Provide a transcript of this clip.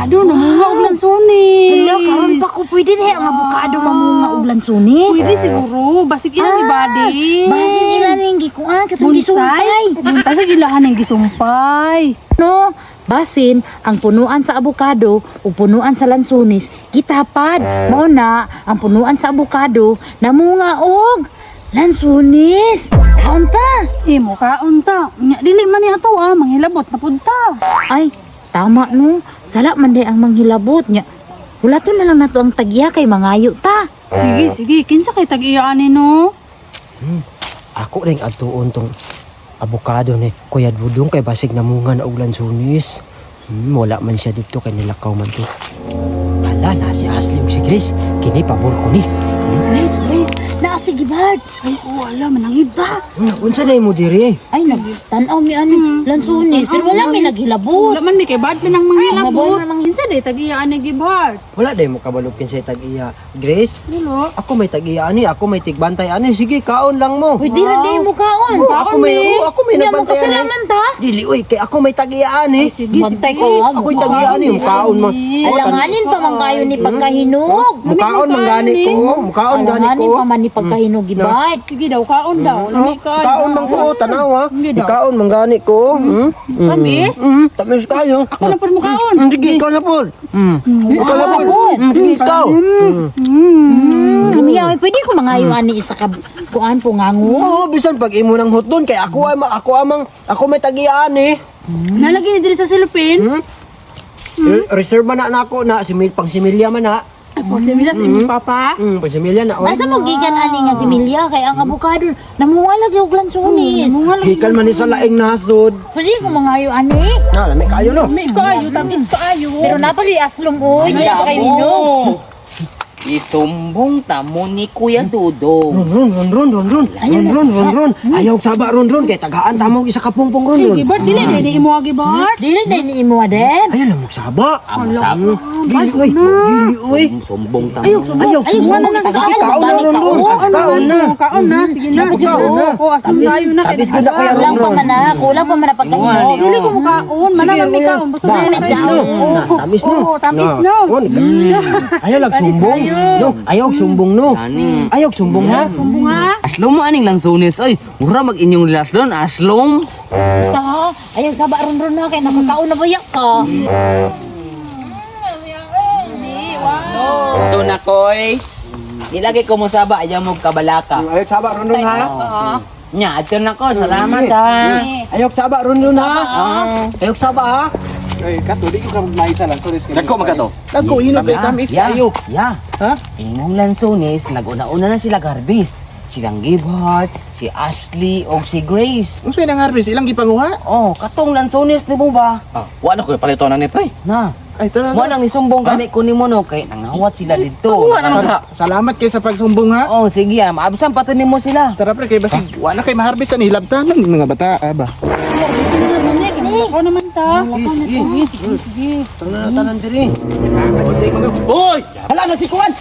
abukado namunga og lansunis. Hello, karon pa ko pwede na ang abukado mamunga og lansunis. Pwede siguro, basig ilang ibadi. Basin nila ning gikuan katong gisumpay. Basig ilahan ng gisumpay. No, basin ang punuan sa abukado o punuan sa lansunis gitapad. Mao na ang punuan sa abukado namunga og lansunis. Kaunta. Imo kaon ta. Nya dili man ni ato manghilabot na pud ta. Ay, tama no. Sala man day ang manghilabot nya. Hulaton na lang nato ang tagya kay mangayo ta. Sige, kinsa kay tag-iyaan ni no? Ako ring atuon tong abukado ni Kuya Dudong kay basig namunga na og lansunis. Wala man siya dito kay nilakaw man to. Hala na si Ashley ug si Chris. Kini pabor ko ni. Grace, naa sige bad. Ay, wala manangib ta. Unsa day mo diri? Ay, nagtanaw mi ani lansunis pero wala mi naghilabot. Wala man mi kay bad pinang manghilabot. Mabot. Kinsa day tag-iyaan ni Gibhard? Wala day mo kabalupin sa tag-iya. Grace, Dilo. ako may tag-iya ani, ako may tigbantay ani. Sige, kaon lang mo. Pwede ra day mo kaon. Ako may Nya mo nagbantay ani. kasalaman ta. Dili oy, kay ako may tag-iya ani. Bantay ko. Ako'y tag-iya ani, mukaon man. Alanganin pa man kayo ni pagkahinog. Mukaon man gani ko. Mukaon gani Alanganin ko. pa man ni pagkahinog gibad. Sige daw, kaon daw. Lami ka. Kaon man ko, tanaw ha. Hindi daw. Kaon man gani ko. Tamis? Tamis kayo. Ako na po mo kaon. Sige, ikaw na po. Ikaw na po. Sige, ikaw. Kamiya, pwede ko mangayo ani isa ka kuan po ngango. Oo, bisan pag imo ng hotdon kay ako may tag-iya ani. Nalagay ni diri sa silupin. Reserve man na nako na pang similya man na. Ako si Mila sa imong papa. Pang similya na. Asa mo gikan ani nga si Milya kay ang abukado namuwalag og lansunis. Hikal man ni sa laing nasod. Pwede ko mangayo ani. Na, lami kayo no. May kaayo, tamis kaayo. Pero napali aslom oy, di pa kay minog. Isumbong tamo ni Kuya Dudong. Ron. Ayaw saba ron kay tagaan tamo isa ka pungpong ron. Sige, Gibhard, dili din ni imo Gibhard. Dili na ni imo aden. Ayaw lang magsaba. Ang sabi, Dili oy. sumbong tamo. Ayaw sumbong na Sige, kaon, kaon na gani ron. kaon. Kaon na. Kaon na, sige na. Kaon na. O, asin tayo na. Tabis ko na kaya Kulang pa ron. man na, kulang pa man na pagkahinog. Dili ko mo kaon. Mananang may kaon. Basta na yung Tamis no. Tamis no. Oo, tamis no. Ayaw lang sumbong. No, ayaw sumbong no. Aning. Ayaw sumbong ha. Bunga. Aslom mo aning lansunis. Oy, mura mag inyong laslon. Aslom. Basta ha, ayaw saba ron na kay nakakaon na bayak ka. Ito na koy. Ilagay ko mo saba. Ayaw mo kabalaka. Ayaw saba ron ha. Nya, ito na ko. Salamat ha. Ayaw saba ron ha. Ayaw saba ha. Ay, kato, di ko ka maisa lang. Sorry, skin. Nagko magato. Nagko, hinog kay tamis kayo. Ya. Ha? Imong lansunis, nag-una-una na sila garbis. Silang Gibhard, si Ashley, o si Grace. Unsa yung harvest? Ilang gipanguha? Oh, katong lansunis di mo ba? Wala ko palito na ni pre. Na, Ay, tara. mo nang nisumbong gani ko nimo no kay nangawat sila dito. Salamat kay sa pagsumbong ha. Oh, sige, maabsan pa to nimo sila. Tara pre, kay basig, wala kay maharvest ang hilabtanan ng mga bata. Ba? Ako naman ta. Sige. Tanan diri. Hoy! Hala na si Kuan.